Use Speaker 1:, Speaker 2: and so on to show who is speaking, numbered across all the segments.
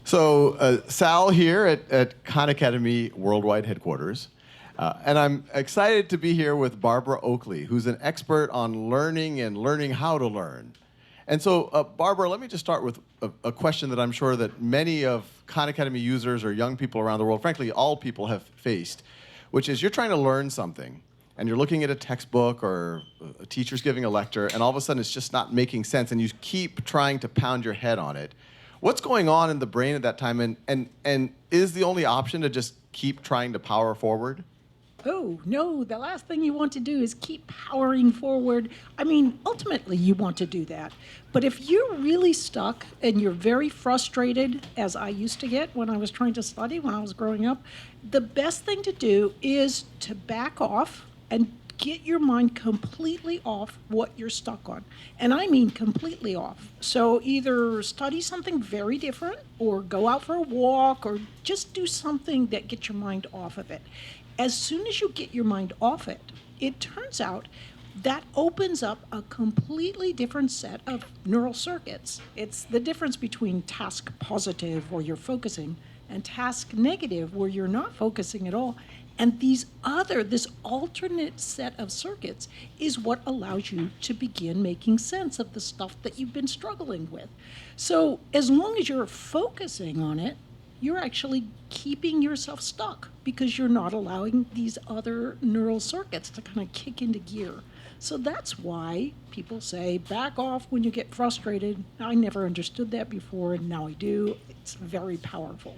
Speaker 1: Sal here at Khan Academy Worldwide Headquarters. And I'm excited to be here with Barbara Oakley, who's an expert on learning and learning how to learn. And so, Barbara, let me just start with a question that I'm sure that many of Khan Academy users or young people around the world, frankly, all people have faced, which is you're trying to learn something, and you're looking at a textbook or a teacher's giving a lecture, and all of a sudden it's just not making sense, and you keep trying to pound your head on it. What's going on in the brain at that time, and is the only option to just keep trying to power forward?
Speaker 2: Oh, no, the last thing you want to do is keep powering forward. I mean, ultimately, you want to do that. But if you're really stuck and you're very frustrated, as I used to get when I was trying to study when I was growing up, the best thing to do is to back off and get your mind completely off what you're stuck on. And I mean completely off. So either study something very different or go out for a walk or just do something that gets your mind off of it. As soon as you get your mind off it, it turns out that opens up a completely different set of neural circuits. It's the difference between task positive, where you're focusing, and task negative, where you're not focusing at all. And this alternate set of circuits is what allows you to begin making sense of the stuff that you've been struggling with. So as long as you're focusing on it, you're actually keeping yourself stuck because you're not allowing these other neural circuits to kind of kick into gear. So that's why people say back off when you get frustrated. I never understood that before, and now I do. It's very powerful.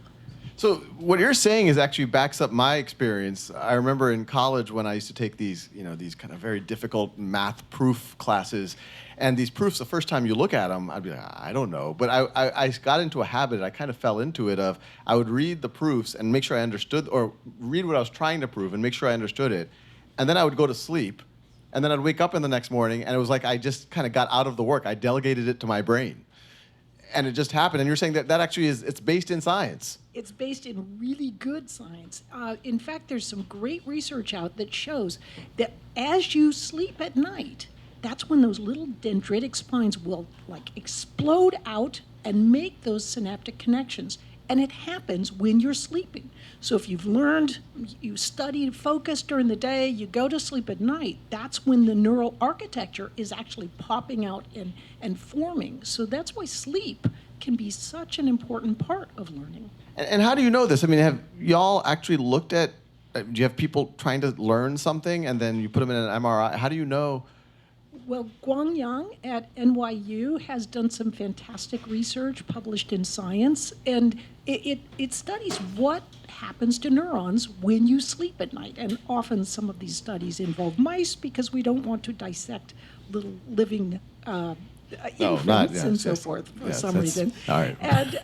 Speaker 1: So what you're saying is actually backs up my experience. I remember in college when I used to take these kind of very difficult math proof classes, and these proofs, the first time you look at them, I'd be like, I don't know. But I got into a habit, I kind of fell into it of, I would read the proofs and make sure I understood, or read what I was trying to prove and make sure I understood it. And then I would go to sleep, and then I'd wake up in the next morning, and it was like I just kind of got out of the work. I delegated it to my brain. And it just happened. And you're saying that actually it's based in science.
Speaker 2: It's based in really good science. In fact, there's some great research out that shows that as you sleep at night, that's when those little dendritic spines will explode out and make those synaptic connections. And it happens when you're sleeping. So if you've learned, you studied, focused during the day, you go to sleep at night, that's when the neural architecture is actually popping out and forming. So that's why sleep can be such an important part of learning.
Speaker 1: And how do you know this? I mean, have y'all actually looked at, do you have people trying to learn something and then you put them in an MRI? How do you know?
Speaker 2: Well, Guang Yang at NYU has done some fantastic research published in Science, and it studies what happens to neurons when you sleep at night. And often some of these studies involve mice because we don't want to dissect little living infants and so forth for some reason.
Speaker 1: All right.
Speaker 2: And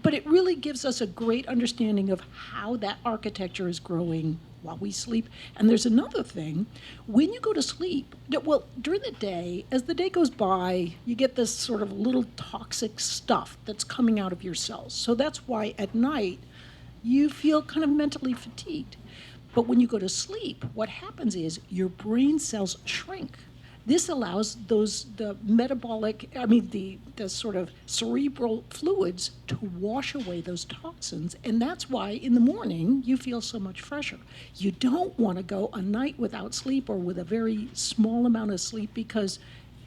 Speaker 2: but it really gives us a great understanding of how that architecture is growing while we sleep. And there's another thing. When you go to sleep, well, during the day, as the day goes by, you get this sort of little toxic stuff that's coming out of your cells. So that's why at night you feel kind of mentally fatigued. But when you go to sleep, what happens is your brain cells shrink. This allows the sort of cerebral fluids to wash away those toxins. And that's why in the morning you feel so much fresher. You don't want to go a night without sleep or with a very small amount of sleep because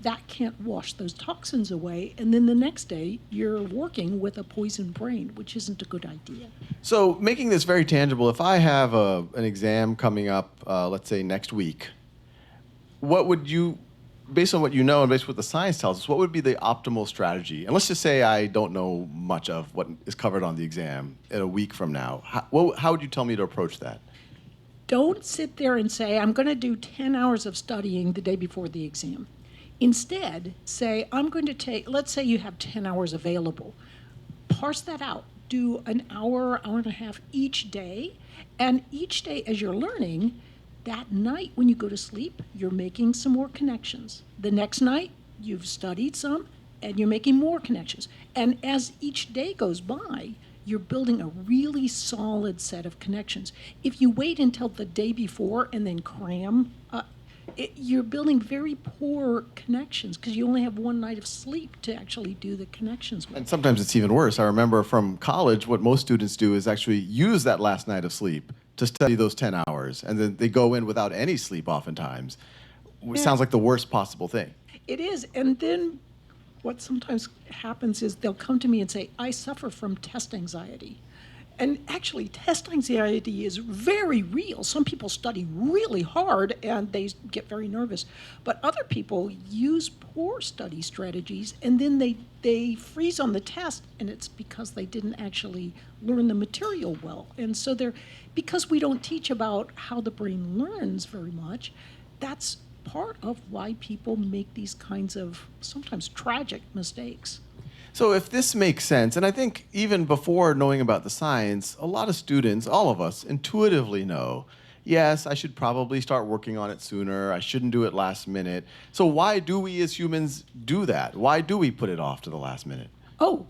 Speaker 2: that can't wash those toxins away. And then the next day you're working with a poisoned brain, which isn't a good idea.
Speaker 1: So making this very tangible, if I have an exam coming up, let's say next week, what would you, based on what you know and based on what the science tells us, what would be the optimal strategy? And let's just say I don't know much of what is covered on the exam in a week from now. How would you tell me to approach that?
Speaker 2: Don't sit there and say, I'm going to do 10 hours of studying the day before the exam. Instead, say, I'm going to take, let's say you have 10 hours available. Parse that out. Do an hour, hour and a half each day. And each day as you're learning, that night when you go to sleep, you're making some more connections. The next night, you've studied some, and you're making more connections. And as each day goes by, you're building a really solid set of connections. If you wait until the day before and then cram, you're building very poor connections because you only have one night of sleep to actually do the connections with.
Speaker 1: And sometimes it's even worse. I remember from college, what most students do is actually use that last night of sleep to study those 10 hours. And then they go in without any sleep oftentimes. Which sounds like the worst possible thing.
Speaker 2: It is. And then what sometimes happens is they'll come to me and say, I suffer from test anxiety. And actually, test anxiety is very real. Some people study really hard and they get very nervous. But other people use poor study strategies and then they freeze on the test, and it's because they didn't actually learn the material well. And so because we don't teach about how the brain learns very much, that's part of why people make these kinds of sometimes tragic mistakes.
Speaker 1: So if this makes sense, and I think even before knowing about the science, a lot of students, all of us, intuitively know, yes, I should probably start working on it sooner. I shouldn't do it last minute. So why do we as humans do that? Why do we put it off to the last minute?
Speaker 2: Oh,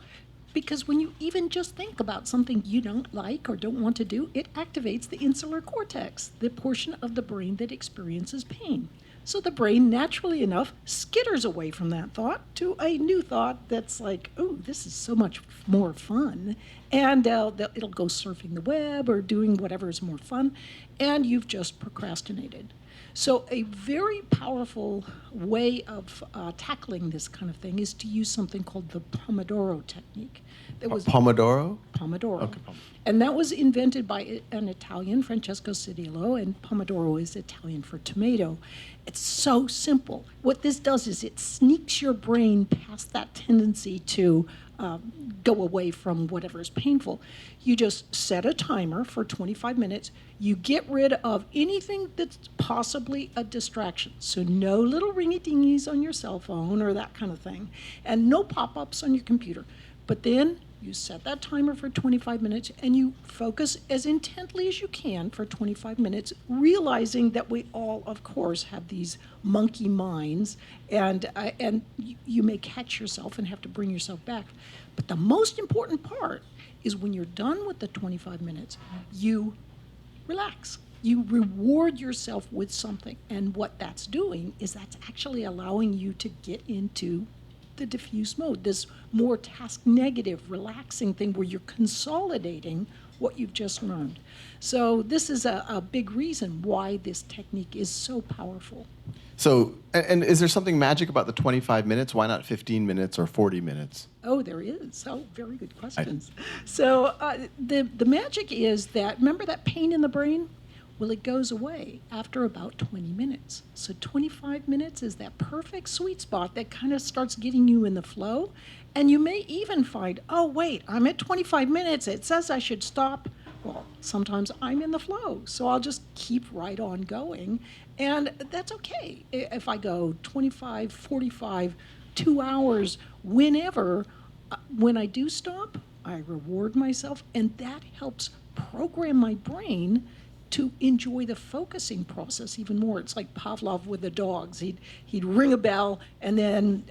Speaker 2: because when you even just think about something you don't like or don't want to do, it activates the insular cortex, the portion of the brain that experiences pain. So the brain, naturally enough, skitters away from that thought to a new thought that's like, oh, this is so much more fun. And it'll go surfing the web or doing whatever is more fun, and you've just procrastinated. So a very powerful way of tackling this kind of thing is to use something called the pomodoro technique. That was
Speaker 1: Pomodoro?
Speaker 2: Pomodoro.
Speaker 1: Okay.
Speaker 2: And that was invented by an Italian, Francesco Cedillo, and pomodoro is Italian for tomato. It's so simple. What this does is it sneaks your brain past that tendency to go away from whatever is painful. You just set a timer for 25 minutes. You get rid of anything that's possibly a distraction. So no little ringy-dingies on your cell phone or that kind of thing, and no pop-ups on your computer. But then you set that timer for 25 minutes and you focus as intently as you can for 25 minutes, realizing that we all, of course, have these monkey minds, and you may catch yourself and have to bring yourself back. But the most important part is when you're done with the 25 minutes, you relax. You reward yourself with something. And what that's doing is that's actually allowing you to get into the diffuse mode, this more task negative, relaxing thing where you're consolidating what you've just learned. So this is a big reason why this technique is so powerful.
Speaker 1: So, and is there something magic about the 25 minutes? Why not 15 minutes or 40 minutes?
Speaker 2: Oh, there is. Oh, very good questions. So the magic is that, remember that pain in the brain? Well, it goes away after about 20 minutes. So 25 minutes is that perfect sweet spot that kind of starts getting you in the flow. And you may even find, oh, wait, I'm at 25 minutes. It says I should stop. Well, sometimes I'm in the flow, so I'll just keep right on going. And that's okay. If I go 25, 45, 2 hours, whenever, when I do stop, I reward myself, and that helps program my brain to enjoy the focusing process even more. It's like Pavlov with the dogs. He'd ring a bell, and then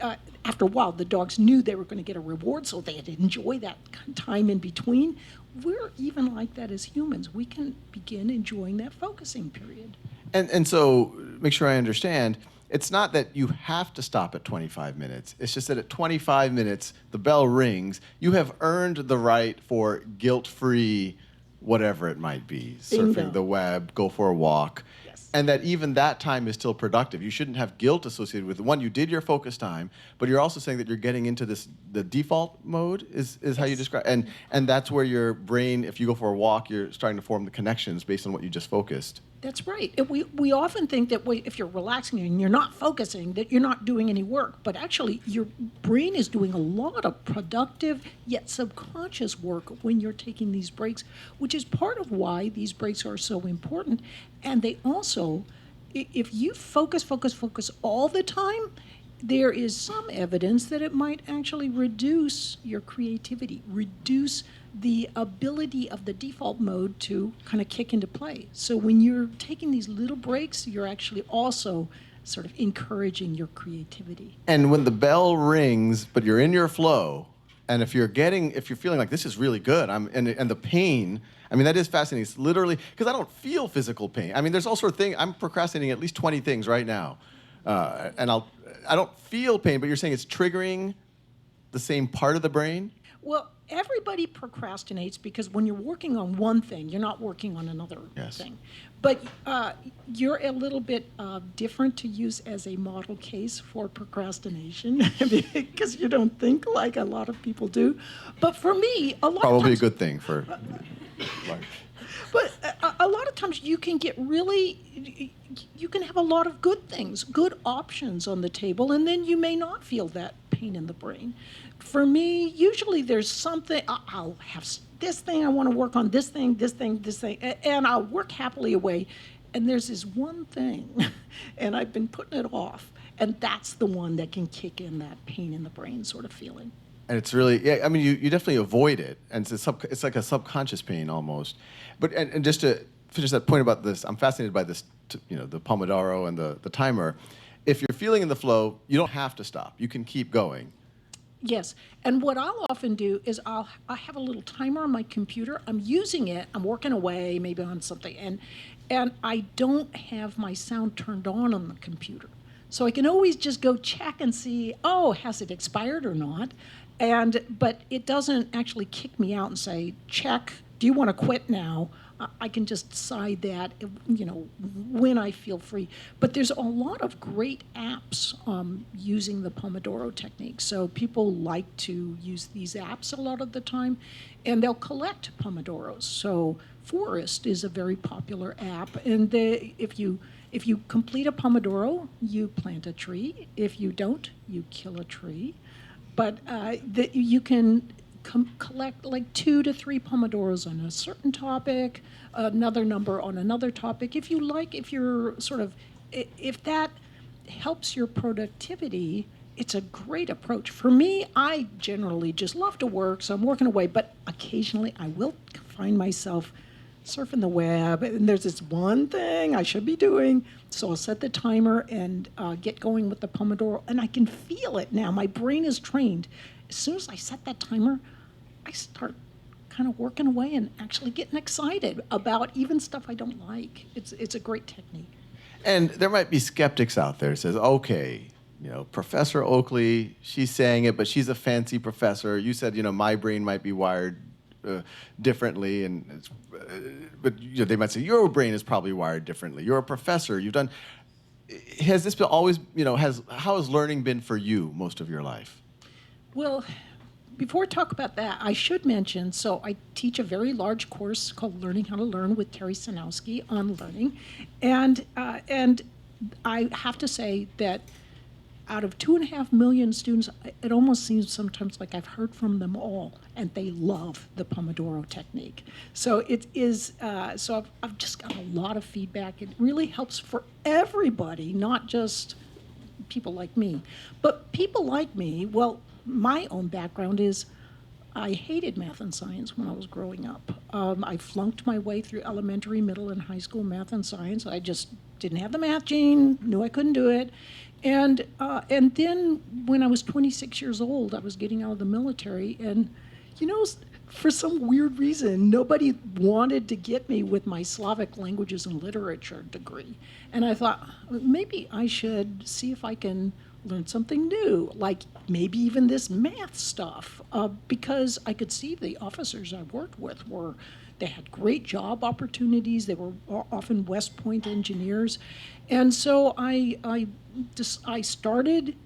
Speaker 2: after a while, the dogs knew they were going to get a reward, so they'd enjoy that time in between. We're even like that as humans. We can begin enjoying that focusing period.
Speaker 1: And so, make sure I understand, it's not that you have to stop at 25 minutes. It's just that at 25 minutes, the bell rings. You have earned the right for guilt-free whatever it might be,
Speaker 2: Bingo.
Speaker 1: surfing the web, go for a walk,
Speaker 2: Yes.
Speaker 1: and that even that time is still productive. You shouldn't have guilt associated with it. One, you did your focus time, but you're also saying that you're getting into the default mode is how you describe, and that's where your brain, if you go for a walk, you're starting to form the connections based on what you just focused.
Speaker 2: That's right. We often think that if you're relaxing and you're not focusing, that you're not doing any work. But actually, your brain is doing a lot of productive yet subconscious work when you're taking these breaks, which is part of why these breaks are so important. And they also, if you focus all the time, there is some evidence that it might actually reduce your creativity, reduce the ability of the default mode to kind of kick into play. So when you're taking these little breaks, you're actually also sort of encouraging your creativity.
Speaker 1: And when the bell rings, but you're in your flow, And if you're feeling like this is really good, and the pain, I mean, that is fascinating. It's literally, because I don't feel physical pain. I mean, there's all sort of things, I'm procrastinating at least 20 things right now. And I don't feel pain, but you're saying it's triggering the same part of the brain?
Speaker 2: Well, everybody procrastinates because when you're working on one thing, you're not working on another
Speaker 1: Yes.
Speaker 2: thing. But you're a little bit different to use as a model case for procrastination because you don't think like a lot of people do. But for me, a lot of
Speaker 1: Probably a
Speaker 2: times,
Speaker 1: good thing for life.
Speaker 2: but a lot of times you can get really, you can have a lot of good things, good options on the table, and then you may not feel that pain in the brain. For me, usually there's something, I'll have this thing I want to work on, this thing, and I'll work happily away. And there's this one thing, and I've been putting it off, and that's the one that can kick in that pain in the brain sort of feeling.
Speaker 1: And it's really, yeah, I mean, you definitely avoid it. And it's like a subconscious pain almost. But, and just to finish that point about this, I'm fascinated by this, the pomodoro and the timer. If you're feeling in the flow, you don't have to stop. You can keep going.
Speaker 2: Yes, and what I'll often do is I have a little timer on my computer. I'm using it. I'm working away, maybe on something, and I don't have my sound turned on the computer, so I can always just go check and see. Oh, has it expired or not? But it doesn't actually kick me out and say, check. Do you want to quit now? I can just decide that, when I feel free. But there's a lot of great apps using the Pomodoro technique. So people like to use these apps a lot of the time, and they'll collect Pomodoros. So Forest is a very popular app, and if you complete a Pomodoro, you plant a tree. If you don't, you kill a tree. But you can collect like 2 to 3 pomodoros on a certain topic, another number on another topic. If you like, if that helps your productivity, it's a great approach. For me, I generally just love to work, so I'm working away, but occasionally I will find myself surfing the web, and there's this one thing I should be doing. So I'll set the timer and get going with the Pomodoro, and I can feel it now. My brain is trained. As soon as I set that timer, I start kind of working away and actually getting excited about even stuff I don't like. It's a great technique.
Speaker 1: And there might be skeptics out there who says, okay, Professor Oakley, she's saying it, but she's a fancy professor. You said, my brain might be wired differently, but they might say your brain is probably wired differently. You're a professor. Has this been always, how has learning been for you most of your life?
Speaker 2: Well, before I talk about that, I should mention, so I teach a very large course called Learning How to Learn with Terry Sanowski on learning. And I have to say that out of 2.5 million students, it almost seems sometimes like I've heard from them all, and they love the Pomodoro technique. So it is. So I've just got a lot of feedback. It really helps for everybody, not just people like me. But people like me, well, my own background is I hated math and science when I was growing up. I flunked my way through elementary, middle, and high school math and science. I just didn't have the math gene, knew I couldn't do it. And then when I was 26 years old, I was getting out of the military, and for some weird reason, nobody wanted to get me with my Slavic languages and literature degree. And I thought, maybe I should see if I can learn something new, like maybe even this math stuff, because I could see the officers I worked with they had great job opportunities. They were often West Point engineers. And so I started,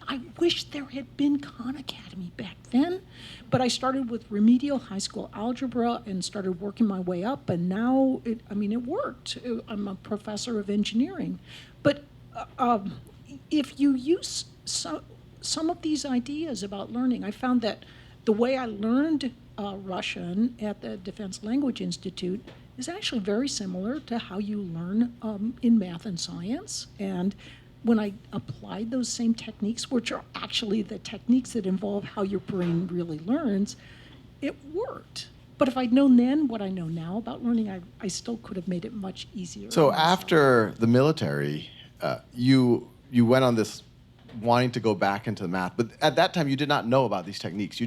Speaker 2: I wish there had been Khan Academy back then, but I started with remedial high school algebra and started working my way up, and now it worked. I'm a professor of engineering. But if you use some of these ideas about learning, I found that the way I learned Russian at the Defense Language Institute is actually very similar to how you learn in math and science. And when I applied those same techniques, which are actually the techniques that involve how your brain really learns, it worked. But if I'd known then what I know now about learning, I still could have made it much easier.
Speaker 1: So after the military, you went on this wanting to go back into math. But at that time, you did not know about these techniques.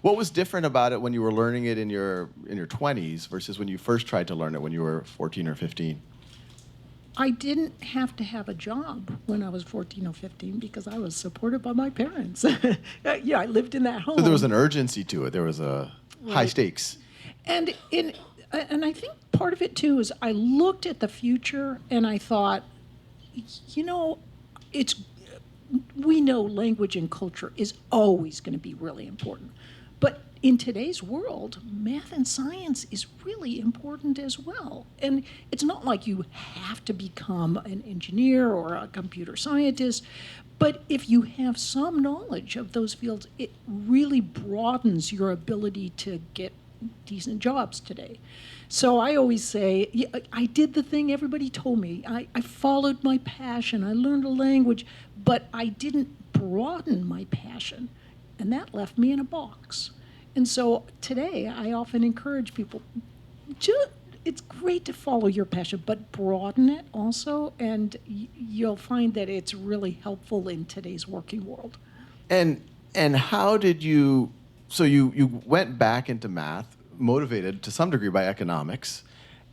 Speaker 1: What was different about it when you were learning it in your 20s versus when you first tried to learn it when you were 14 or 15?
Speaker 2: I didn't have to have a job when I was 14 or 15 because I was supported by my parents. Yeah, I lived in that home.
Speaker 1: So there was an urgency to it. There was a high stakes.
Speaker 2: And I think part of it too is I looked at the future and I thought, you know, we know language and culture is always going to be really important. But in today's world, math and science is really important as well. And it's not like you have to become an engineer or a computer scientist, but if you have some knowledge of those fields, it really broadens your ability to get decent jobs today. So I always say, yeah, I did the thing everybody told me. I followed my passion. I learned a language, but I didn't broaden my passion. And that left me in a box. And so today, I often encourage people, it's great to follow your passion, but broaden it also, and you'll find that it's really helpful in today's working world.
Speaker 1: And how did you? So you went back into math, motivated to some degree by economics,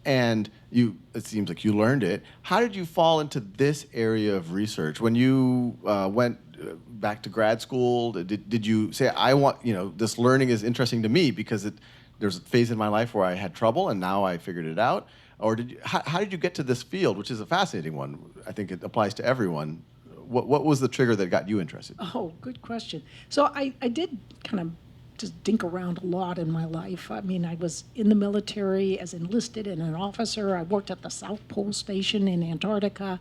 Speaker 1: and it seems like you learned it. How did you fall into this area of research when you went back to grad school? Did you say, I want, this learning is interesting to me because there's a phase in my life where I had trouble and now I figured it out? Or how did you get to this field, which is a fascinating one? I think it applies to everyone. What was the trigger that got you interested?
Speaker 2: Oh, good question. So I did kind of just dink around a lot in my life. I mean, I was in the military as enlisted and an officer. I worked at the South Pole Station in Antarctica,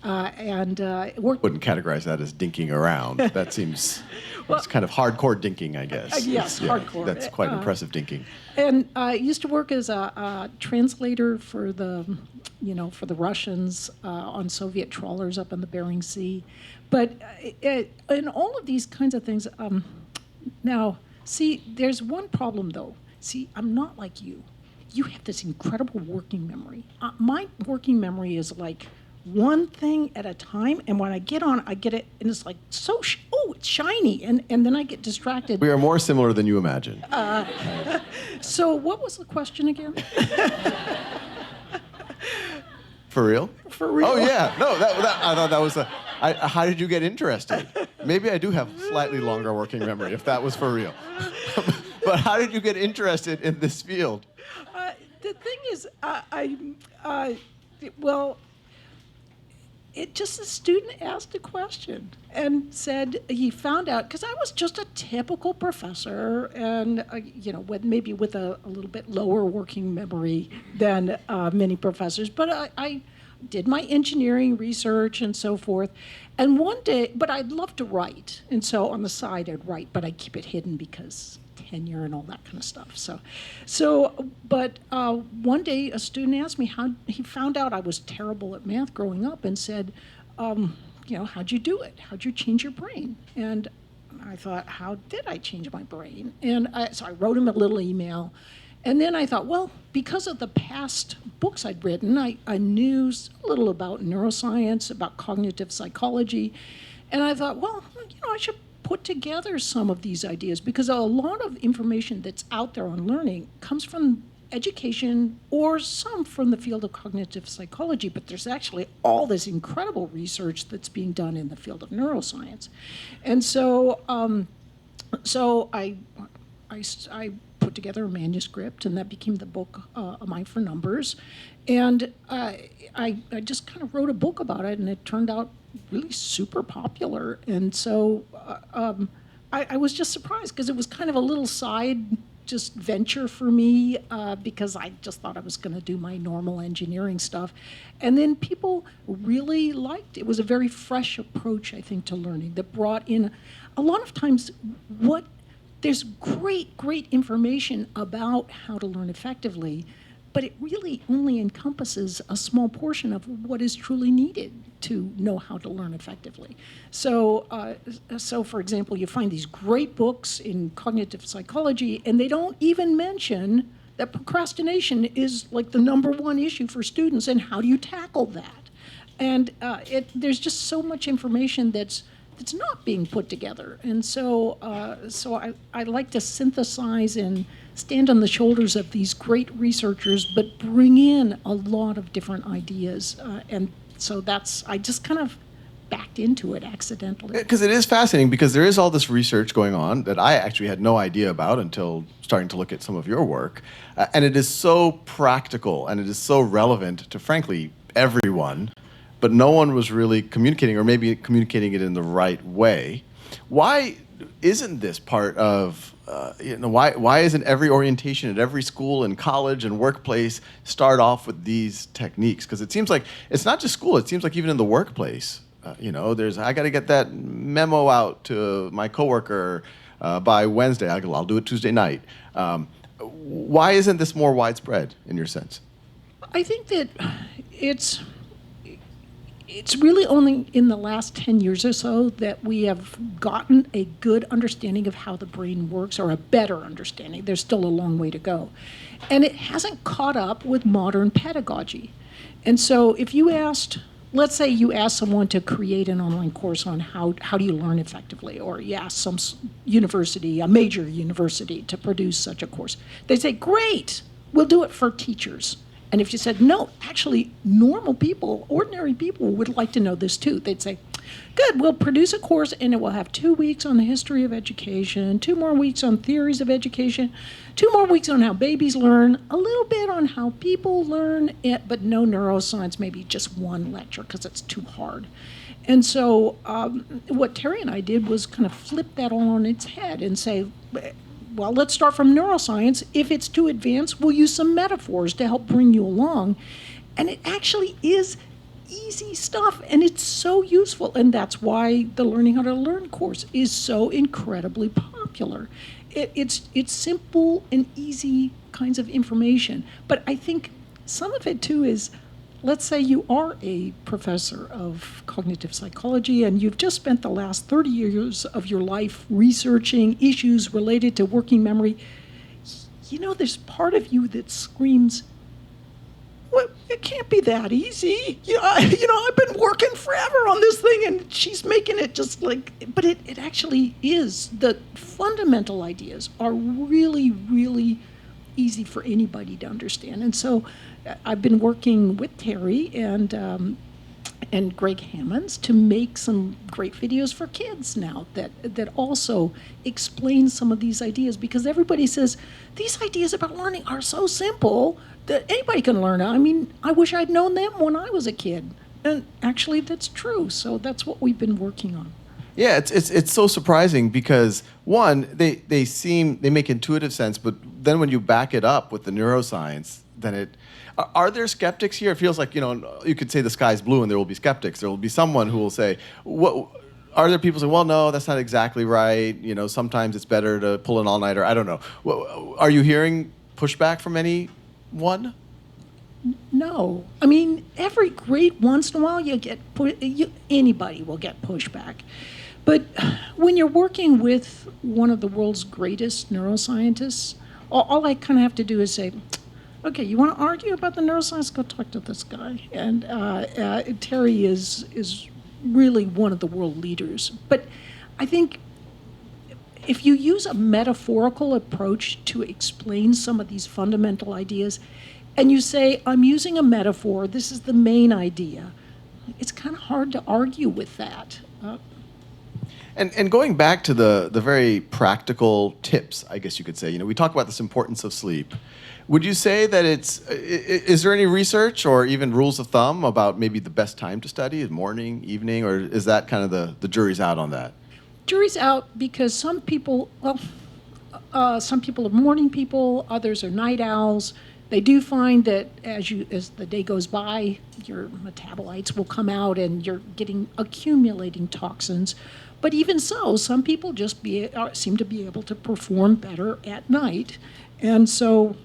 Speaker 2: and worked.
Speaker 1: Wouldn't categorize that as dinking around. That seems it's kind of hardcore dinking, I guess.
Speaker 2: Yes, hardcore.
Speaker 1: That's quite impressive dinking.
Speaker 2: And I used to work as a translator for the Russians on Soviet trawlers up in the Bering Sea. But in all of these kinds of things, now. See, there's one problem, though. See, I'm not like you. You have this incredible working memory. My working memory is like one thing at a time, and when I get on, I get it, and it's like, it's shiny, and then I get distracted.
Speaker 1: We are more similar than you imagine.
Speaker 2: So what was the question again?
Speaker 1: For real?
Speaker 2: For real?
Speaker 1: Oh, yeah. No, I thought that was how did you get interested? Maybe I do have slightly longer working memory, if that was for real. But how did you get interested in this field?
Speaker 2: The thing is, a student asked a question and said he found out, because I was just a typical professor and, with a little bit lower working memory than many professors, but I did my engineering research and so forth. And one day, but I'd love to write. And so on the side I'd write, but I'd keep it hidden because tenure and all that kind of stuff. But one day a student asked me how he found out I was terrible at math growing up and said, how'd you do it? How'd you change your brain? And I thought, how did I change my brain? And so I wrote him a little email. And then I thought, well, because of the past books I'd written, I knew a little about neuroscience, about cognitive psychology. And I thought, well, I should put together some of these ideas because a lot of information that's out there on learning comes from education or some from the field of cognitive psychology, but there's actually all this incredible research that's being done in the field of neuroscience. And so I put together a manuscript, and that became the book, A Mind for Numbers. And I just kind of wrote a book about it, and it turned out really super popular. And so I was just surprised because it was kind of a little side just venture for me because I just thought I was going to do my normal engineering stuff. And then people really liked it. It was a very fresh approach, I think, to learning that brought in a lot of times there's great information about how to learn effectively, but it really only encompasses a small portion of what is truly needed to know how to learn effectively. So for example, you find these great books in cognitive psychology, and they don't even mention that procrastination is like the number one issue for students, and how do you tackle that? And there's just so much information that's that's not being put together. And so, I like to synthesize and stand on the shoulders of these great researchers, but bring in a lot of different ideas. And so I just kind of backed into it accidentally.
Speaker 1: Because it is fascinating, because there is all this research going on that I actually had no idea about until starting to look at some of your work. And it is so practical and it is so relevant to, frankly, everyone, but no one was really communicating, or maybe communicating it in the right way. Why isn't this part of, why isn't every orientation at every school and college and workplace start off with these techniques? Because it seems like it's not just school, it seems like even in the workplace, I got to get that memo out to my coworker by Wednesday. I'll do it Tuesday night. Why isn't this more widespread in your sense?
Speaker 2: I think that it's really only in the last 10 years or so that we have gotten a good understanding of how the brain works, or a better understanding. There's still a long way to go. And it hasn't caught up with modern pedagogy. And so if you let's say you ask someone to create an online course on how do you learn effectively, or you ask some university, a major university, to produce such a course. They say, great, we'll do it for teachers. And if you said, no, actually, normal people, ordinary people would like to know this too, they'd say, good, we'll produce a course and it will have 2 weeks on the history of education, 2 more weeks on theories of education, 2 more weeks on how babies learn, a little bit on how people learn, but no neuroscience, maybe just 1 lecture because it's too hard. And so what Terry and I did was kind of flip that all on its head and say, well, let's start from neuroscience. If it's too advanced, we'll use some metaphors to help bring you along. And it actually is easy stuff, and it's so useful. And that's why the Learning How to Learn course is so incredibly popular. It's simple and easy kinds of information. But I think some of it, too, is, let's say you are a professor of cognitive psychology and you've just spent the last 30 years of your life researching issues related to working memory. There's part of you that screams, well, it can't be that easy. I've been working forever on this thing and she's making it just like, but it actually is. The fundamental ideas are really, really easy for anybody to understand. And so I've been working with Terry and Greg Hammonds to make some great videos for kids now that also explain some of these ideas, because everybody says these ideas about learning are so simple that anybody can learn. I mean, I wish I'd known them when I was a kid. And actually that's true. So that's what we've been working on.
Speaker 1: Yeah, it's so surprising because, one, they make intuitive sense, but then when you back it up with the neuroscience, then are there skeptics here? It feels like, you could say the sky's blue and there will be skeptics. There will be someone who will say, what, are there people saying, well, no, that's not exactly right. Sometimes it's better to pull an all-nighter. I don't know. Are you hearing pushback from anyone?
Speaker 2: No. I mean, every great once in a while anybody will get pushback. But when you're working with one of the world's greatest neuroscientists, all I kind of have to do is say, okay, you want to argue about the neuroscience? Go talk to this guy. And Terry is really one of the world leaders. But I think if you use a metaphorical approach to explain some of these fundamental ideas, and you say, I'm using a metaphor, this is the main idea, it's kind of hard to argue with that.
Speaker 1: And going back to the very practical tips, I guess you could say, we talk about this importance of sleep. Would you say that is there any research or even rules of thumb about maybe the best time to study, morning, evening, or is that kind of the jury's out on that?
Speaker 2: Jury's out because some people are morning people, others are night owls. They do find that as the day goes by, your metabolites will come out and you're accumulating toxins. But even so, some people just seem to be able to perform better at night. And so,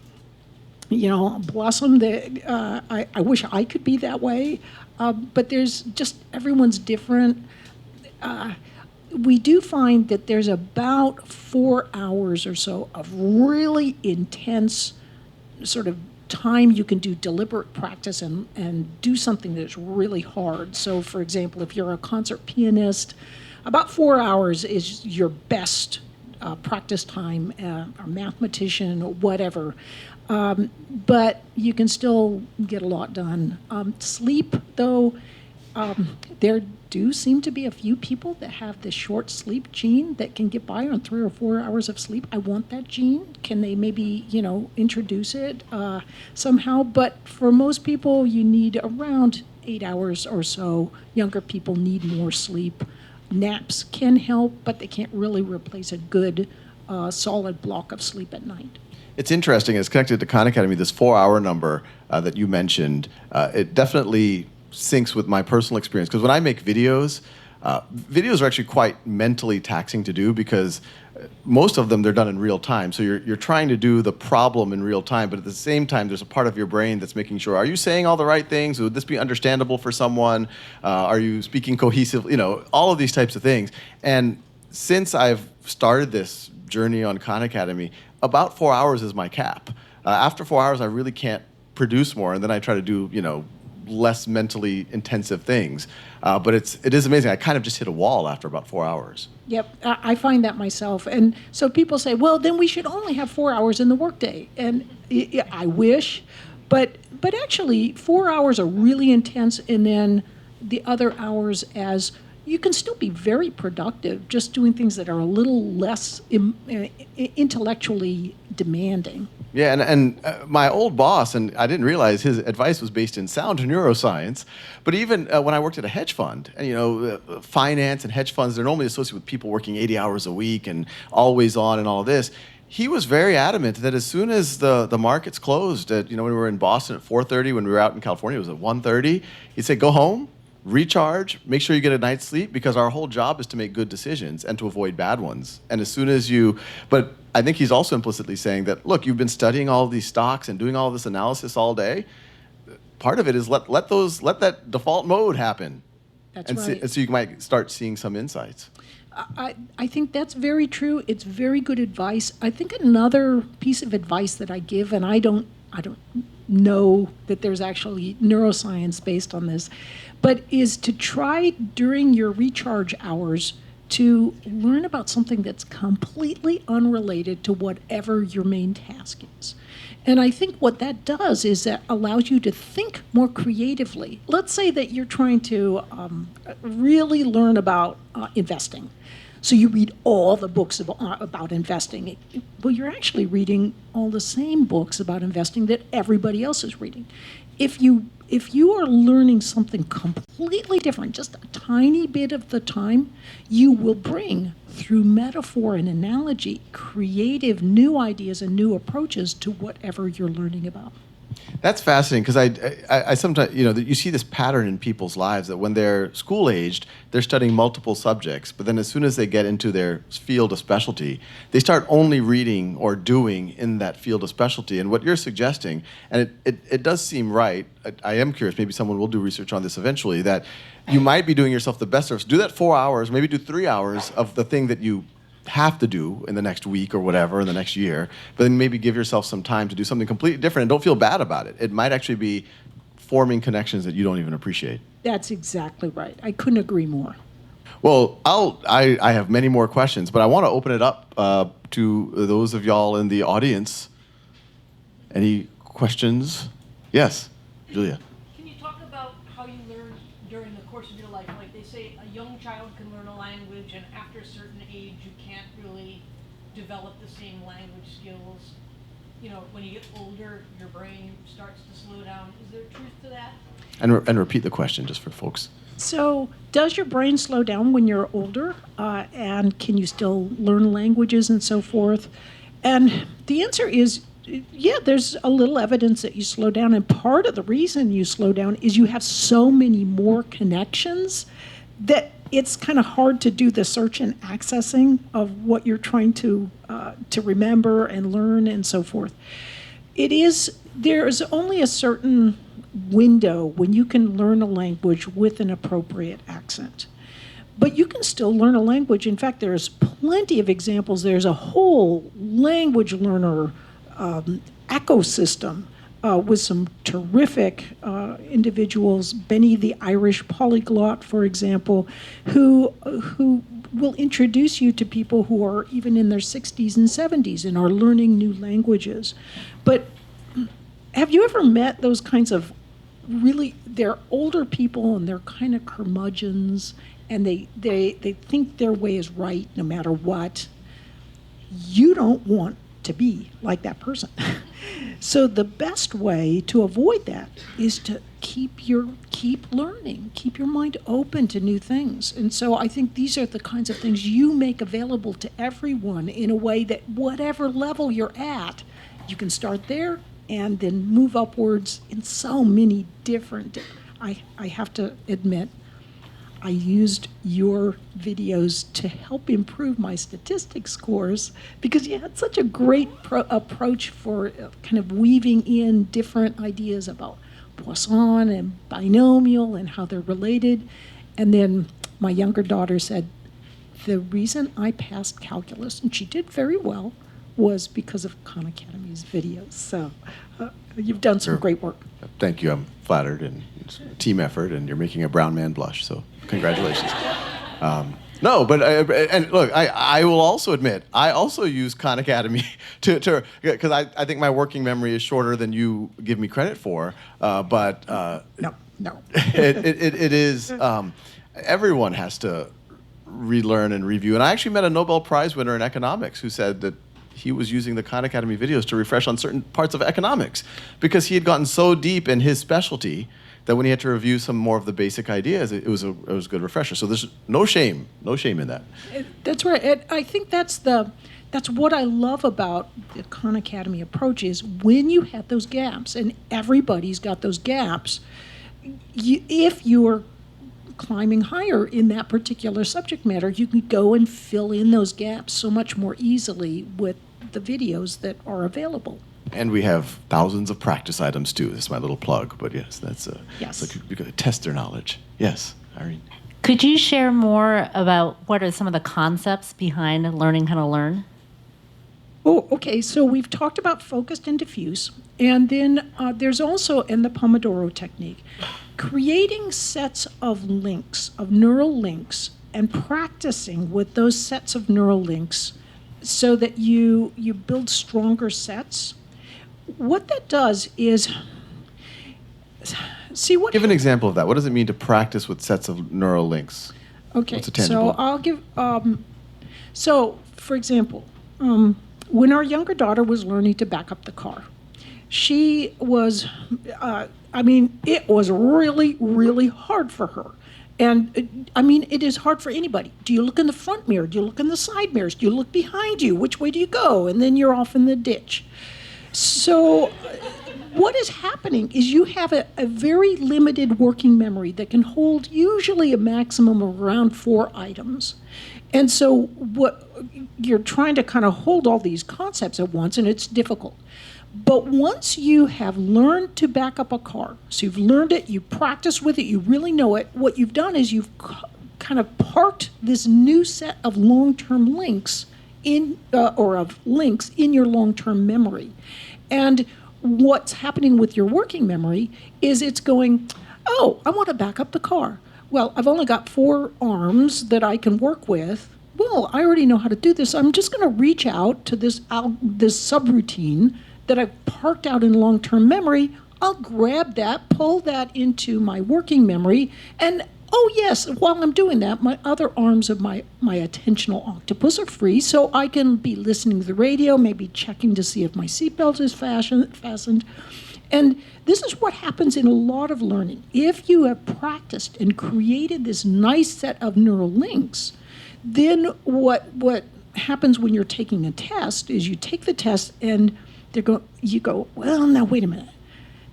Speaker 2: bless them. I wish I could be that way. But there's just, everyone's different. We do find that there's about 4 hours or so of really intense sort of time you can do deliberate practice and do something that's really hard. So, for example, if you're a concert pianist, about 4 hours is your best practice time, a mathematician or whatever. But you can still get a lot done. Sleep, though, there do seem to be a few people that have the short sleep gene that can get by on 3 or 4 hours of sleep. I want that gene. Can they maybe, introduce it somehow? But for most people, you need around 8 hours or so. Younger people need more sleep. Naps can help, but they can't really replace a good, solid block of sleep at night.
Speaker 1: It's interesting. It's connected to Khan Academy. This 4-hour number that you mentioned, it definitely syncs with my personal experience. Because when I make videos, videos are actually quite mentally taxing to do because most of them, they're done in real time. So you're trying to do the problem in real time, but at the same time, there's a part of your brain that's making sure, are you saying all the right things? Would this be understandable for someone? Are you speaking cohesively? All of these types of things. And since I've started this journey on Khan Academy, about 4 hours is my cap. After 4 hours, I really can't produce more, and then I try to do, less mentally intensive things. But it is amazing. I kind of just hit a wall after about 4 hours.
Speaker 2: Yep, I find that myself. And so people say, well, then we should only have 4 hours in the workday. And I wish, but actually 4 hours are really intense, and then the other hours as you can still be very productive just doing things that are a little less intellectually demanding.
Speaker 1: Yeah, and my old boss, and I didn't realize his advice was based in sound neuroscience, but even when I worked at a hedge fund, and finance and hedge funds, they're normally associated with people working 80 hours a week and always on and all of this. He was very adamant that as soon as the markets closed, when we were in Boston at 4:30, when we were out in California, it was at 1:30, he'd say, go home, recharge, make sure you get a night's sleep, because our whole job is to make good decisions and to avoid bad ones. And as soon as but I think he's also implicitly saying that, look, you've been studying all of these stocks and doing all this analysis all day. Part of it is let that default mode happen.
Speaker 2: That's right.
Speaker 1: And so you might start seeing some insights.
Speaker 2: I think that's very true. It's very good advice. I think another piece of advice that I give, and I don't know that there's actually neuroscience based on this, but is to try during your recharge hours to learn about something that's completely unrelated to whatever your main task is. And I think what that does is that allows you to think more creatively. Let's say that you're trying to really learn about investing. So you read all the books about investing. Well, you're actually reading all the same books about investing that everybody else is reading. If you are learning something completely different, just a tiny bit of the time, you will bring, through metaphor and analogy, creative new ideas and new approaches to whatever you're learning about.
Speaker 1: That's fascinating, because I sometimes, you see this pattern in people's lives that when they're school-aged, they're studying multiple subjects, but then as soon as they get into their field of specialty, they start only reading or doing in that field of specialty. And what you're suggesting, and it does seem right, I am curious, maybe someone will do research on this eventually, that you might be doing yourself the best service. Do that 4 hours, maybe do 3 hours of the thing that you have to do in the next week or whatever, in the next year, but then maybe give yourself some time to do something completely different and don't feel bad about it. It might actually be forming connections that you don't even appreciate.
Speaker 2: That's exactly right. I couldn't agree more.
Speaker 1: Well, I have many more questions, but I want to open it up to those of y'all in the audience. Any questions? Yes, Julia.
Speaker 3: Can you talk about how you learn during the course of your life? Like they say a young child can learn a language, and after a certain age, you can't really develop the same language skills. When you get older, your brain starts to slow down. Is there truth to that?
Speaker 1: And repeat the question just for folks.
Speaker 2: So, does your brain slow down when you're older? And can you still learn languages and so forth? And the answer is, yeah, there's a little evidence that you slow down. And part of the reason you slow down is you have so many more connections that it's kind of hard to do the search and accessing of what you're trying to remember and learn and so forth. There's only a certain window when you can learn a language with an appropriate accent. But you can still learn a language. In fact, there's plenty of examples. There's a whole language learner ecosystem with some terrific individuals, Benny the Irish polyglot, for example, who will introduce you to people who are even in their 60s and 70s and are learning new languages. But have you ever met those kinds of really, they're older people and they're kind of curmudgeons and they think their way is right no matter what? You don't want to be like that person. So the best way to avoid that is to keep learning, keep your mind open to new things. And so I think these are the kinds of things you make available to everyone in a way that whatever level you're at, you can start there and then move upwards in so many different. I have to admit, I used your videos to help improve my statistics scores because you had such a great approach for kind of weaving in different ideas about Poisson and binomial and how they're related. And then my younger daughter said, the reason I passed calculus, and she did very well, was because of Khan Academy's videos. So you've done some great work.
Speaker 1: Thank you. I'm flattered, and it's a team effort, and you're making a brown man blush. So congratulations. No, but and look, I will also admit I also use Khan Academy to because I think my working memory is shorter than you give me credit for. But
Speaker 2: No.
Speaker 1: it is everyone has to relearn and review. And I actually met a Nobel Prize winner in economics who said that he was using the Khan Academy videos to refresh on certain parts of economics because he had gotten so deep in his specialty that when he had to review some more of the basic ideas, it was a good refresher. So there's no shame in that.
Speaker 2: That's right. And I think that's what I love about the Khan Academy approach is when you have those gaps, and everybody's got those gaps, if you're climbing higher in that particular subject matter, you can go and fill in those gaps so much more easily with the videos that are available.
Speaker 1: And we have thousands of practice items too. This is my little plug, but yes, that's
Speaker 2: Yes.
Speaker 1: like you could test their knowledge. Yes, Irene.
Speaker 4: Could you share more about what are some of the concepts behind learning how to learn?
Speaker 2: Oh, okay. So we've talked about focused and diffuse, and then there's also in the pomodoro technique, creating sets of links, of neural links, and practicing with those sets of neural links so that you build stronger sets. What that does is, see what.
Speaker 1: Give an example of that. What does it mean to practice with sets of neural links?
Speaker 2: Okay,
Speaker 1: What's a tangible?
Speaker 2: so I'll give. So, for example, when our younger daughter was learning to back up the car, she was. It was really, really hard for her. And it is hard for anybody. Do you look in the front mirror? Do you look in the side mirrors? Do you look behind you? Which way do you go? And then you're off in the ditch. So what is happening is you have a very limited working memory that can hold usually a maximum of around 4 items. And so what you're trying to kind of hold all these concepts at once, and it's difficult. But once you have learned to back up a car, so you've learned it, you practice with it, you really know it, what you've done is you've kind of parked this new set of long-term links of links in your long-term memory. And what's happening with your working memory is it's going, oh, I want to back up the car. Well, I've only got 4 arms that I can work with. Well, I already know how to do this. I'm just going to reach out to this subroutine that I've parked out in long-term memory. I'll grab that, pull that into my working memory, and oh yes, while I'm doing that, my other arms of my attentional octopus are free, so I can be listening to the radio, maybe checking to see if my seatbelt is fastened. And this is what happens in a lot of learning. If you have practiced and created this nice set of neural links, then what happens when you're taking a test is you take the test and you go, well, now wait a minute.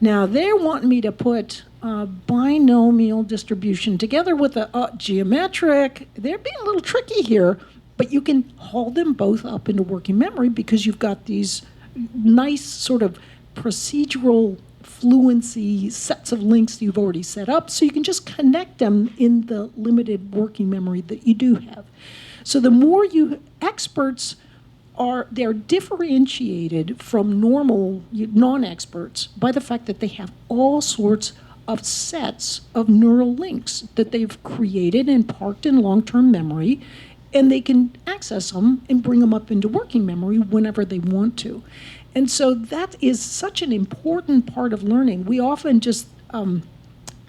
Speaker 2: Now they're wanting me to put a binomial distribution together with a geometric. They're being a little tricky here, but you can haul them both up into working memory because you've got these nice sort of procedural fluency sets of links you've already set up, so you can just connect them in the limited working memory that you do have. So the more experts they're differentiated from normal non-experts by the fact that they have all sorts of sets of neural links that they've created and parked in long-term memory, and they can access them and bring them up into working memory whenever they want to. And so that is such an important part of learning. We often just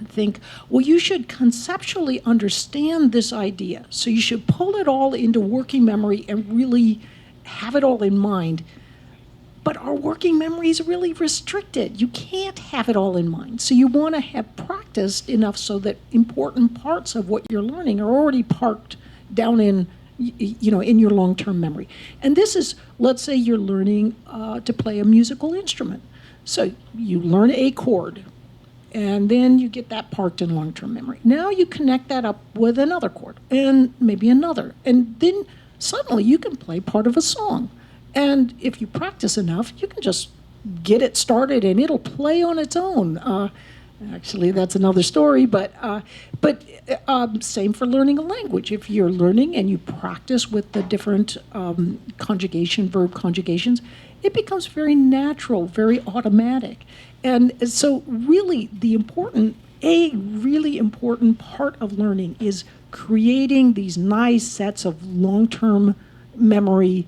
Speaker 2: think, well, you should conceptually understand this idea. So you should pull it all into working memory and really have it all in mind. But our working memory is really restricted. You can't have it all in mind. So you want to have practiced enough so that important parts of what you're learning are already parked down in your long-term memory. And this is, let's say you're learning to play a musical instrument. So you learn a chord, and then you get that parked in long-term memory. Now you connect that up with another chord, and maybe another. And then suddenly you can play part of a song. And if you practice enough, you can just get it started and it'll play on its own. Actually, that's another story, but same for learning a language. If you're learning and you practice with the different verb conjugations, it becomes very natural, very automatic. And so really really important part of learning is creating these nice sets of long-term memory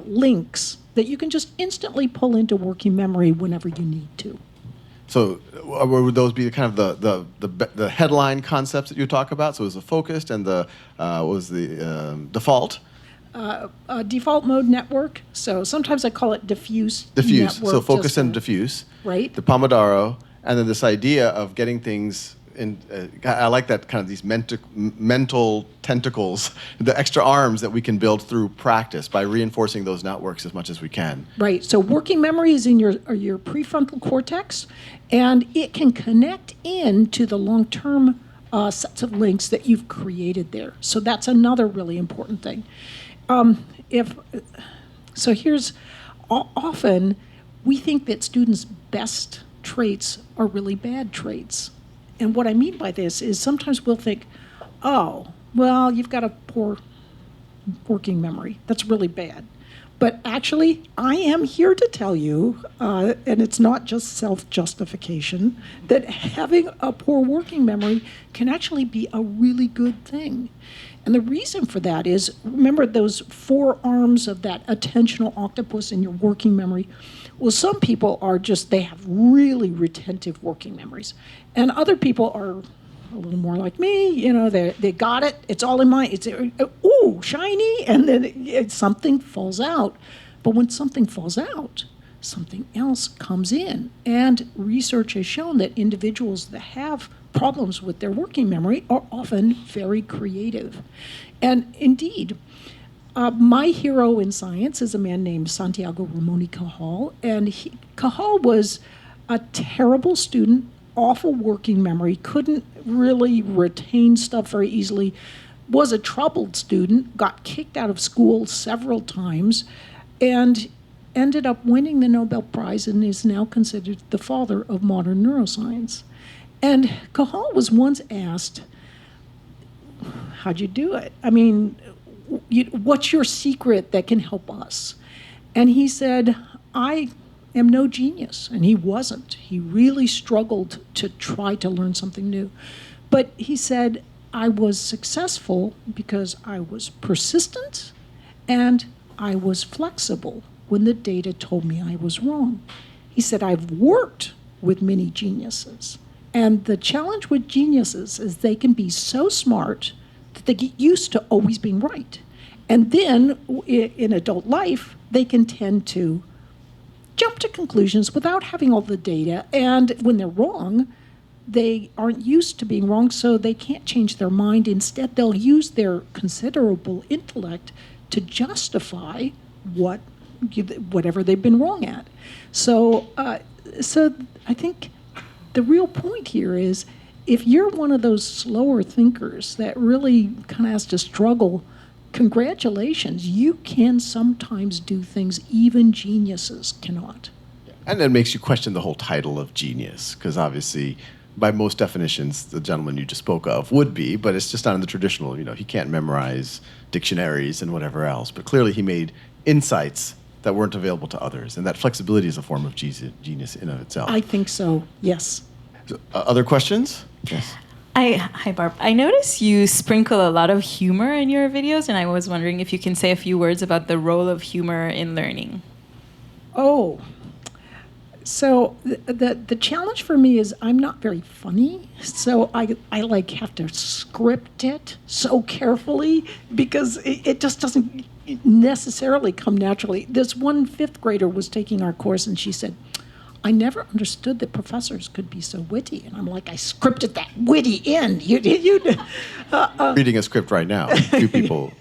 Speaker 2: links that you can just instantly pull into working memory whenever you need to.
Speaker 1: So would those be kind of the headline concepts that you talk about? So it was the focused and the default?
Speaker 2: Default mode network. So sometimes I call it diffuse.
Speaker 1: Diffuse.
Speaker 2: Network,
Speaker 1: So focus
Speaker 2: just
Speaker 1: and diffuse.
Speaker 2: Right.
Speaker 1: The pomodoro, and then this idea of getting things in. I like that kind of these mental tentacles, the extra arms that we can build through practice by reinforcing those networks as much as we can.
Speaker 2: Right. So working memory is in your prefrontal cortex, and it can connect into the long-term sets of links that you've created there. So that's another really important thing. Often we think that students' best traits are really bad traits. And what I mean by this is sometimes we'll think, oh, well, you've got a poor working memory. That's really bad. But actually, I am here to tell you, and it's not just self-justification, that having a poor working memory can actually be a really good thing. And the reason for that is, remember those 4 arms of that attentional octopus in your working memory? Well, some people they have really retentive working memories. And other people are a little more like me, they got it, it's all in mind, it's, ooh, shiny, and then something falls out. But when something falls out, something else comes in. And research has shown that individuals that have problems with their working memory are often very creative. And indeed, my hero in science is a man named Santiago Ramon y Cajal, and Cajal was a terrible student, awful working memory, couldn't really retain stuff very easily, was a troubled student, got kicked out of school several times, and ended up winning the Nobel Prize and is now considered the father of modern neuroscience. And Cajal was once asked, how'd you do it? I mean, what's your secret that can help us? And he said, I am no genius. And he wasn't. He really struggled to try to learn something new. But he said, I was successful because I was persistent and I was flexible when the data told me I was wrong. He said, I've worked with many geniuses. And the challenge with geniuses is they can be so smart that they get used to always being right. And then in adult life, they can tend to jump to conclusions without having all the data. And when they're wrong, they aren't used to being wrong, so they can't change their mind. Instead, they'll use their considerable intellect to justify whatever they've been wrong at. So I think the real point here is if you're one of those slower thinkers that really kind of has to struggle, congratulations, you can sometimes do things even geniuses cannot.
Speaker 1: And it makes you question the whole title of genius, because obviously by most definitions, the gentleman you just spoke of would be, but it's just not in the traditional, he can't memorize dictionaries and whatever else. But clearly he made insights that weren't available to others. And that flexibility is a form of genius in and of itself.
Speaker 2: I think so, yes.
Speaker 1: So, other questions? Yes.
Speaker 5: Hi, Barb. I notice you sprinkle a lot of humor in your videos, and I was wondering if you can say a few words about the role of humor in learning.
Speaker 2: Oh, so the challenge for me is I'm not very funny, so I like have to script it so carefully because it just doesn't necessarily come naturally. This one fifth grader was taking our course, and she said, I never understood that professors could be so witty. And I'm like, I scripted that witty in.
Speaker 1: Reading a script right now. Few people.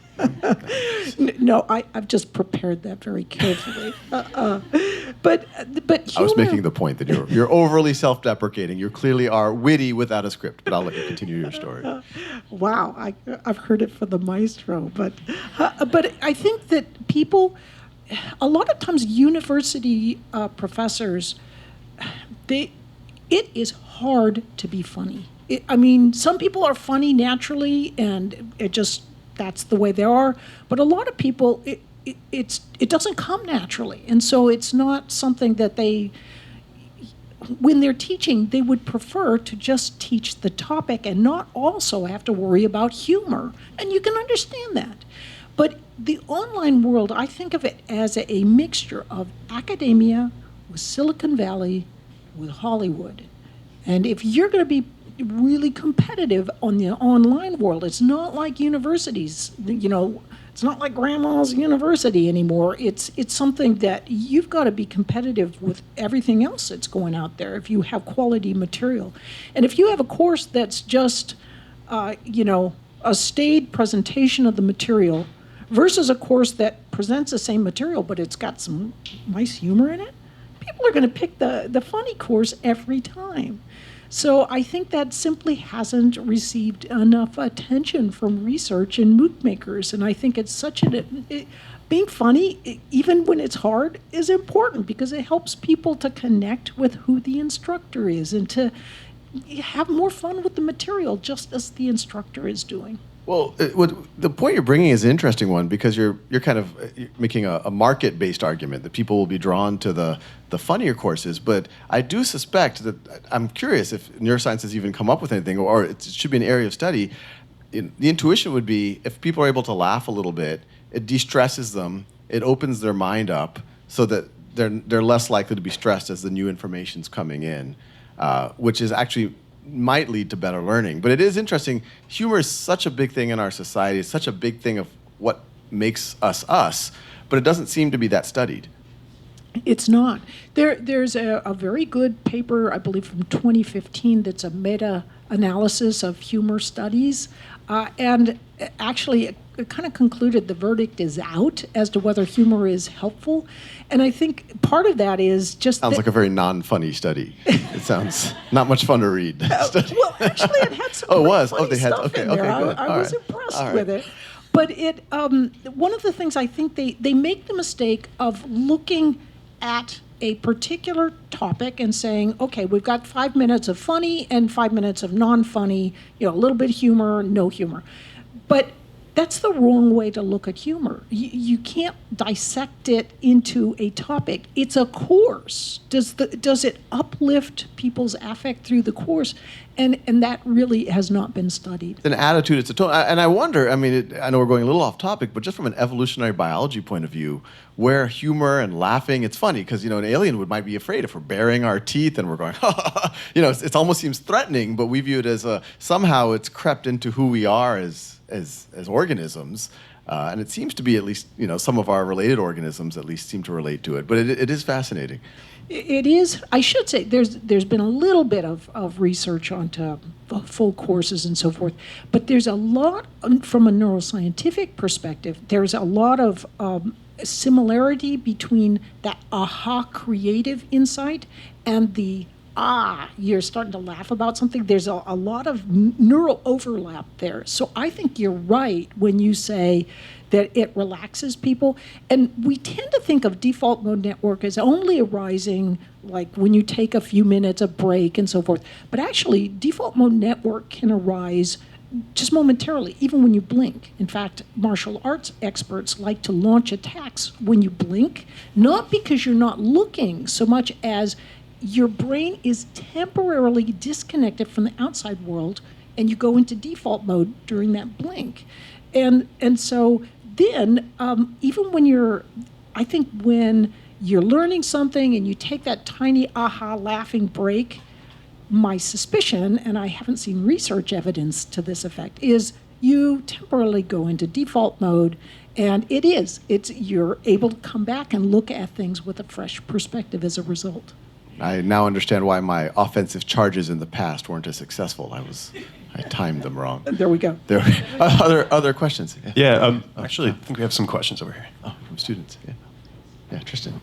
Speaker 2: No, I've just prepared that very carefully. But humor,
Speaker 1: I was making the point that you're overly self-deprecating. You clearly are witty without a script. But I'll let you continue your story.
Speaker 2: Wow, I've heard it from the maestro. But I think that people, a lot of times university professors, it is hard to be funny. Some people are funny naturally, and that's the way they are. But a lot of people, it doesn't come naturally, and so it's not something that when they're teaching, they would prefer to just teach the topic and not also have to worry about humor. And you can understand that. But the online world, I think of it as a mixture of academia with Silicon Valley, with Hollywood. And if you're going to be really competitive on the online world, it's not like universities, it's not like grandma's university anymore. It's something that you've got to be competitive with everything else that's going out there if you have quality material. And if you have a course that's just, a staid presentation of the material versus a course that presents the same material but it's got some nice humor in it, people are going to pick the funny course every time. So I think that simply hasn't received enough attention from research and MOOC makers. And I think it's being funny, even when it's hard, is important because it helps people to connect with who the instructor is and to have more fun with the material just as the instructor is doing.
Speaker 1: Well, the point you're bringing is an interesting one because you're kind of making a market-based argument that people will be drawn to the funnier courses. But I do suspect that I'm curious if neuroscience has even come up with anything, or it should be an area of study. The intuition would be if people are able to laugh a little bit, it de-stresses them, it opens their mind up so that they're less likely to be stressed as the new information's coming in, which is actually might lead to better learning. But it is interesting. Humor is such a big thing in our society. It's such a big thing of what makes us us, but it doesn't seem to be that studied.
Speaker 2: It's not. There's a very good paper, I believe, from 2015 that's a meta-analysis of humor studies. And actually, it kind of concluded the verdict is out as to whether humor is helpful. And I think part of that is just...
Speaker 1: Sounds like a very non-funny study. It sounds not much fun to read.
Speaker 2: Well, actually, it had some funny stuff in there. I was impressed with it. But one of the things I think they make the mistake of looking at a particular topic and saying, okay, we've got 5 minutes of funny and 5 minutes of non-funny, a little bit humor, no humor. But that's the wrong way to look at humor. You can't dissect it into a topic. It's a course. Does it uplift people's affect through the course? And that really has not been studied.
Speaker 1: It's an attitude, it's a tone. And I wonder, I know we're going a little off topic, but just from an evolutionary biology point of view, where humor and laughing, it's funny because, an alien might be afraid if we're baring our teeth and we're going, it almost seems threatening, but we view it as somehow it's crept into who we are as organisms. And it seems to be at least, some of our related organisms at least seem to relate to it. But it is fascinating.
Speaker 2: It is. I should say there's been a little bit of research onto full courses and so forth, but there's a lot from a neuroscientific perspective. There's a lot of similarity between that aha creative insight and the you're starting to laugh about something, there's a lot of neural overlap there. So I think you're right when you say that it relaxes people. And we tend to think of default mode network as only arising like when you take a few minutes of break and so forth. But actually, default mode network can arise just momentarily, even when you blink. In fact, martial arts experts like to launch attacks when you blink, not because you're not looking so much as your brain is temporarily disconnected from the outside world and you go into default mode during that blink. And so then, even when I think when you're learning something and you take that tiny aha laughing break, my suspicion, and I haven't seen research evidence to this effect, is you temporarily go into default mode, and you're able to come back and look at things with a fresh perspective as a result.
Speaker 1: I now understand why my offensive charges in the past weren't as successful. I timed them wrong.
Speaker 2: There we go.
Speaker 1: There other questions?
Speaker 6: Yeah, actually, I think we have some questions over here.
Speaker 1: Oh, from students. Yeah, Tristan.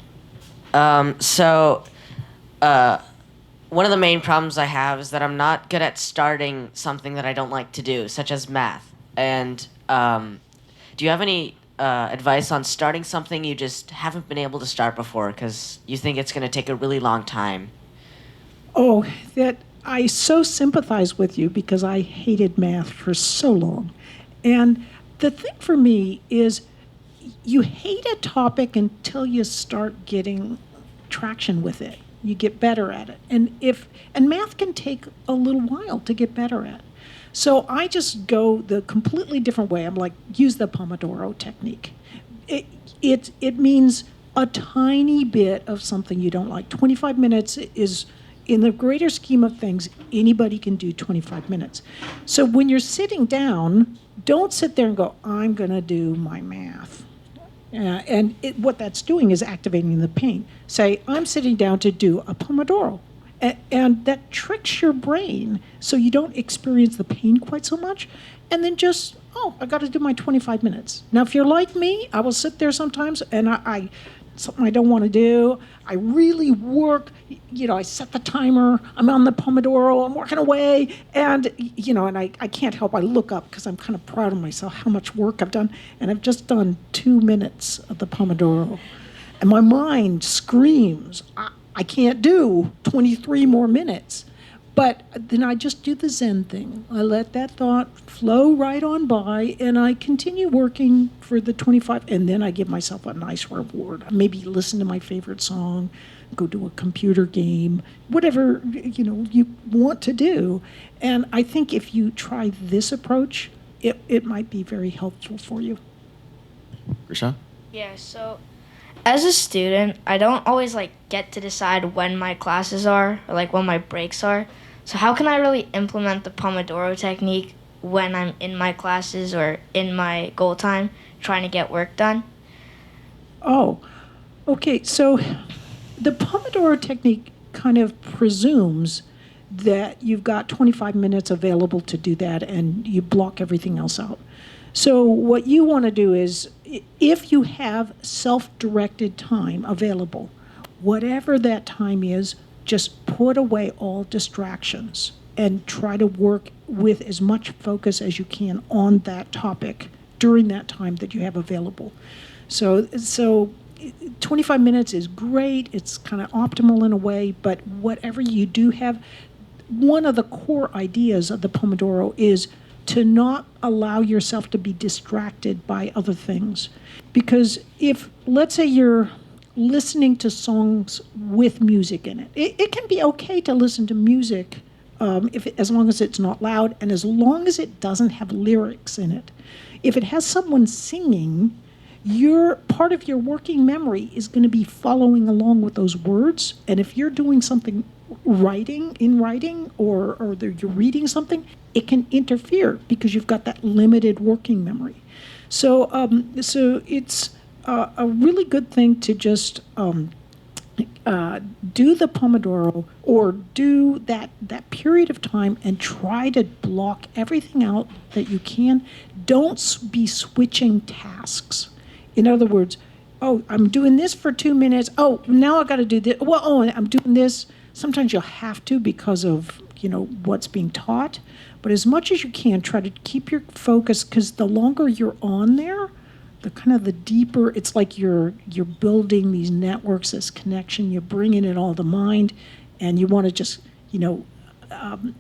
Speaker 7: One of the main problems I have is that I'm not good at starting something that I don't like to do, such as math. And do you have any advice on starting something you just haven't been able to start before because you think it's going to take a really long time?
Speaker 2: Oh, that I so sympathize with you because I hated math for so long. And the thing for me is you hate a topic until you start getting traction with it. You get better at it. And math can take a little while to get better at. So I just go the completely different way. I'm like, use the pomodoro technique. It means a tiny bit of something you don't like. 25 minutes is, in the greater scheme of things, anybody can do 25 minutes. So when you're sitting down, don't sit there and go, I'm going to do my math. What that's doing is activating the pain. Say, I'm sitting down to do a pomodoro. And that tricks your brain so you don't experience the pain quite so much. And then just, I got to do my 25 minutes. Now, if you're like me, I will sit there sometimes and something I don't want to do. I really work, I set the timer, I'm on the pomodoro, I'm working away, and, and I can't help, I look up because I'm kind of proud of myself, how much work I've done, and I've just done 2 minutes of the pomodoro. And my mind screams, I can't do 23 more minutes. But then I just do the Zen thing. I let that thought flow right on by, and I continue working for the 25, and then I give myself a nice reward. Maybe listen to my favorite song, go do a computer game, whatever you want to do. And I think if you try this approach, it might be very helpful for you.
Speaker 1: Krishan?
Speaker 8: Yeah, so as a student, I don't always get to decide when my classes are or when my breaks are. So how can I really implement the Pomodoro technique when I'm in my classes or in my goal time trying to get work done?
Speaker 2: Oh, okay. So the Pomodoro technique kind of presumes that you've got 25 minutes available to do that and you block everything else out. So what you want to do is, if you have self-directed time available, whatever that time is, just put away all distractions and try to work with as much focus as you can on that topic during that time that you have available. So 25 minutes is great. It's kind of optimal in a way, but whatever you do have, one of the core ideas of the Pomodoro is to not allow yourself to be distracted by other things. Because if, let's say you're listening to songs with music in it. It can be okay to listen to music as long as it's not loud and as long as it doesn't have lyrics in it. If it has someone singing, part of your working memory is going to be following along with those words. And if you're doing something writing or you're reading something, it can interfere because you've got that limited working memory. So it's a really good thing to just do the Pomodoro or do that period of time and try to block everything out that you can. Don't be switching tasks. In other words, I'm doing this for 2 minutes. Oh, now I got to do this. Well, I'm doing this. Sometimes you'll have to because of, what's being taught. But as much as you can, try to keep your focus, because the longer you're on there, the deeper, it's like you're building these networks, this connection, you're bringing it all to mind, and you want to just,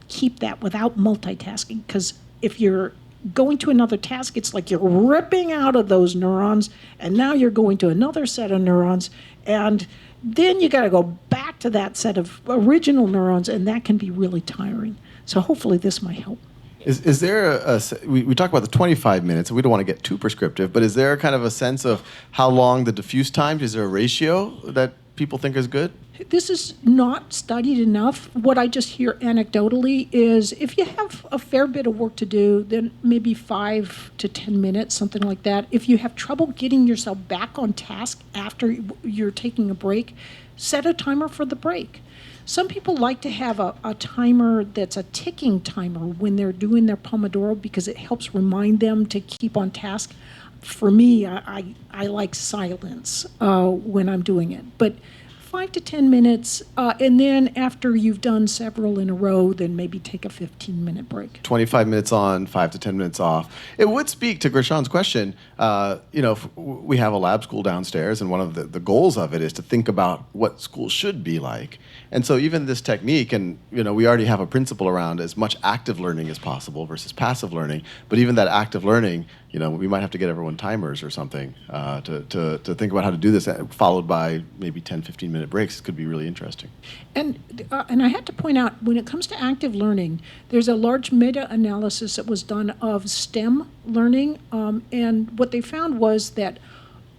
Speaker 2: keep that without multitasking, because if you're going to another task, it's like you're ripping out of those neurons, and now you're going to another set of neurons, and then you got to go back to that set of original neurons, and that can be really tiring. So hopefully this might help.
Speaker 1: Is there we talk about the 25 minutes, and we don't want to get too prescriptive, but is there kind of a sense of how long the diffuse time? Is there a ratio that people think is good?
Speaker 2: This is not studied enough. What I just hear anecdotally is if you have a fair bit of work to do, then maybe 5 to 10 minutes, something like that. If you have trouble getting yourself back on task after you're taking a break, set a timer for the break. Some people like to have a timer that's a ticking timer when they're doing their pomodoro because it helps remind them to keep on task. For me, I like silence when I'm doing it. But 5 to 10 minutes, and then after you've done several in a row, then maybe take a 15-minute break.
Speaker 1: 25 minutes on, 5 to 10 minutes off. It would speak to Gershon's question. We have a lab school downstairs, and one of the goals of it is to think about what school should be like. And so even this technique, and we already have a principle around as much active learning as possible versus passive learning, but even that active learning, we might have to get everyone timers or something to think about how to do this, followed by maybe 10, 15-minute breaks. It could be really interesting.
Speaker 2: And I had to point out, when it comes to active learning, there's a large meta-analysis that was done of STEM learning, and what they found was that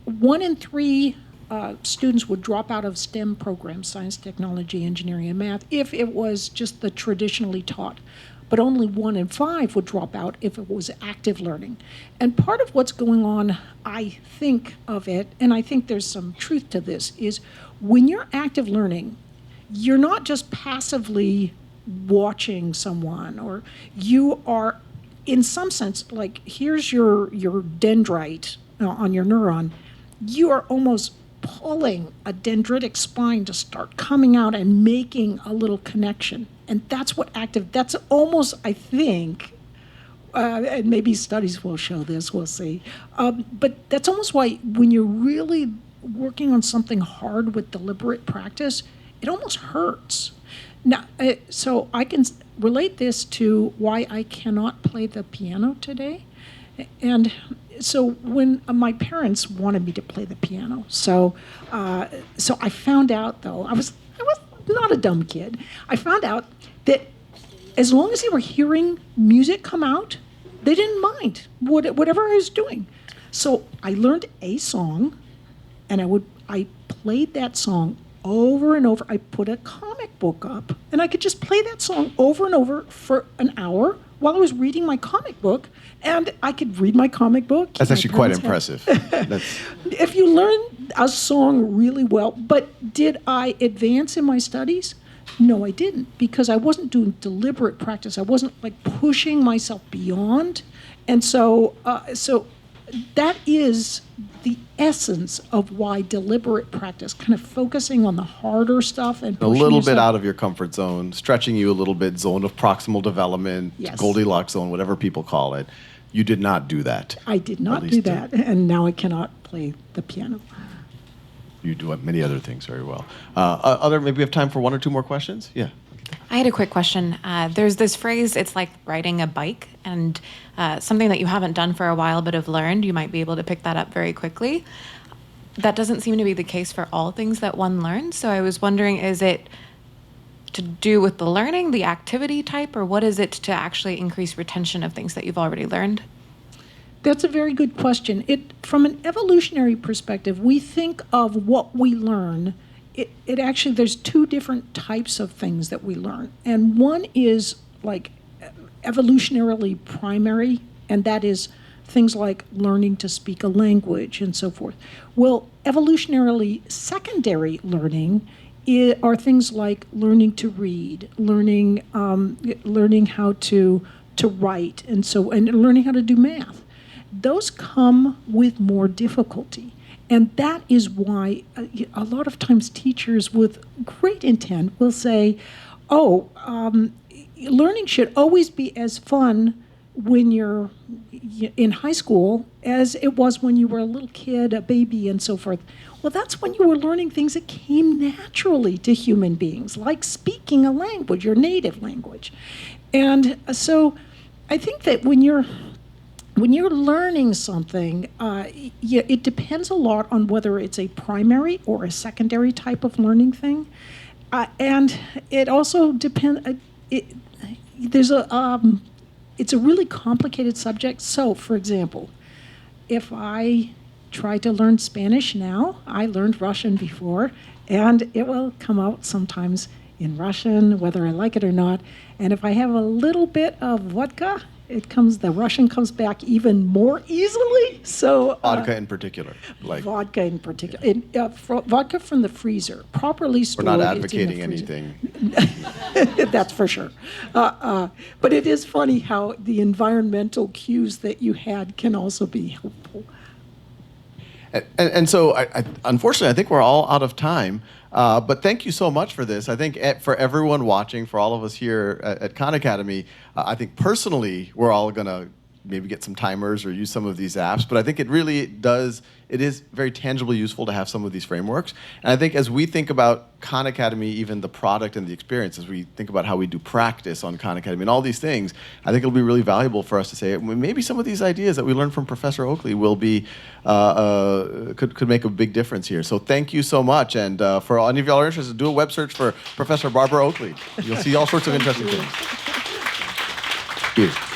Speaker 2: 1 in 3 students would drop out of STEM programs, science, technology, engineering, and math, if it was just the traditionally taught. But only 1 in 5 would drop out if it was active learning. And part of what's going on, I think of it, and I think there's some truth to this, is when you're active learning, you're not just passively watching someone, or you are, in some sense, like here's your dendrite on your neuron, you are almost pulling a dendritic spine to start coming out and making a little connection. And that's that's almost, I think, and maybe studies will show this, we'll see. But that's almost why when you're really working on something hard with deliberate practice, it almost hurts. Now, so I can relate this to why I cannot play the piano today. And so when my parents wanted me to play the piano, so I found out, though, I was not a dumb kid. I found out that as long as they were hearing music come out, they didn't mind whatever I was doing. So I learned a song, and I played that song over and over. I put a comic book up, and I could just play that song over and over for an hour while I was reading my comic book, and I could read my comic book.
Speaker 1: That's actually quite impressive.
Speaker 2: If you learn a song really well, but did I advance in my studies? No, I didn't, because I wasn't doing deliberate practice. I wasn't like pushing myself beyond, and so that is the essence of why deliberate practice, kind of focusing on the harder stuff and
Speaker 1: a
Speaker 2: pushing
Speaker 1: little bit
Speaker 2: yourself
Speaker 1: out of your comfort zone, stretching you a little bit, zone of proximal development,
Speaker 2: Yes.
Speaker 1: Goldilocks zone, whatever people call it. You did not do that.
Speaker 2: I did
Speaker 1: At
Speaker 2: not
Speaker 1: least
Speaker 2: do that, and now I cannot play the piano.
Speaker 1: You do many other things very well. Maybe we have time for 1 or 2 more questions? Yeah.
Speaker 9: I had a quick question. There's this phrase, it's like riding a bike, and something that you haven't done for a while but have learned, you might be able to pick that up very quickly. That doesn't seem to be the case for all things that one learns. So I was wondering, is it to do with the learning, the activity type, or what is it to actually increase retention of things that you've already learned?
Speaker 2: That's a very good question. From an evolutionary perspective, we think of what we learn. It actually, there's 2 different types of things that we learn. And one is like evolutionarily primary, and that is things like learning to speak a language and so forth. Well, evolutionarily secondary learning are things like learning to read, learning how to write, and learning how to do math. Those come with more difficulty. And that is why a lot of times teachers with great intent will say, oh, learning should always be as fun when you're in high school as it was when you were a little kid, a baby, and so forth. Well, that's when you were learning things that came naturally to human beings, like speaking a language, your native language. And so I think that when you're learning something, it depends a lot on whether it's a primary or a secondary type of learning thing. And it also depends, it's a really complicated subject. So, for example, if I try to learn Spanish now, I learned Russian before, and it will come out sometimes in Russian, whether I like it or not. And if I have a little bit of vodka, the Russian comes back even more easily. So
Speaker 1: Vodka in particular.
Speaker 2: vodka in particular. Vodka from the freezer, properly
Speaker 1: We're
Speaker 2: stored.
Speaker 1: not
Speaker 2: it's in the
Speaker 1: advocating
Speaker 2: freezer.
Speaker 1: anything.
Speaker 2: That's for sure. But it is funny how the environmental cues that you had can also be helpful.
Speaker 1: And so, unfortunately, I think we're all out of time. But thank you so much for this. I think for everyone watching, for all of us here at Khan Academy, I think personally we're all going to maybe get some timers or use some of these apps. But I think it is very tangibly useful to have some of these frameworks. And I think as we think about Khan Academy, even the product and the experience, as we think about how we do practice on Khan Academy and all these things, I think it'll be really valuable for us to say maybe some of these ideas that we learned from Professor Oakley will be could make a big difference here. So thank you so much. And for any of y'all are interested, do a web search for Professor Barbara Oakley. You'll see all sorts of interesting things. Thank you.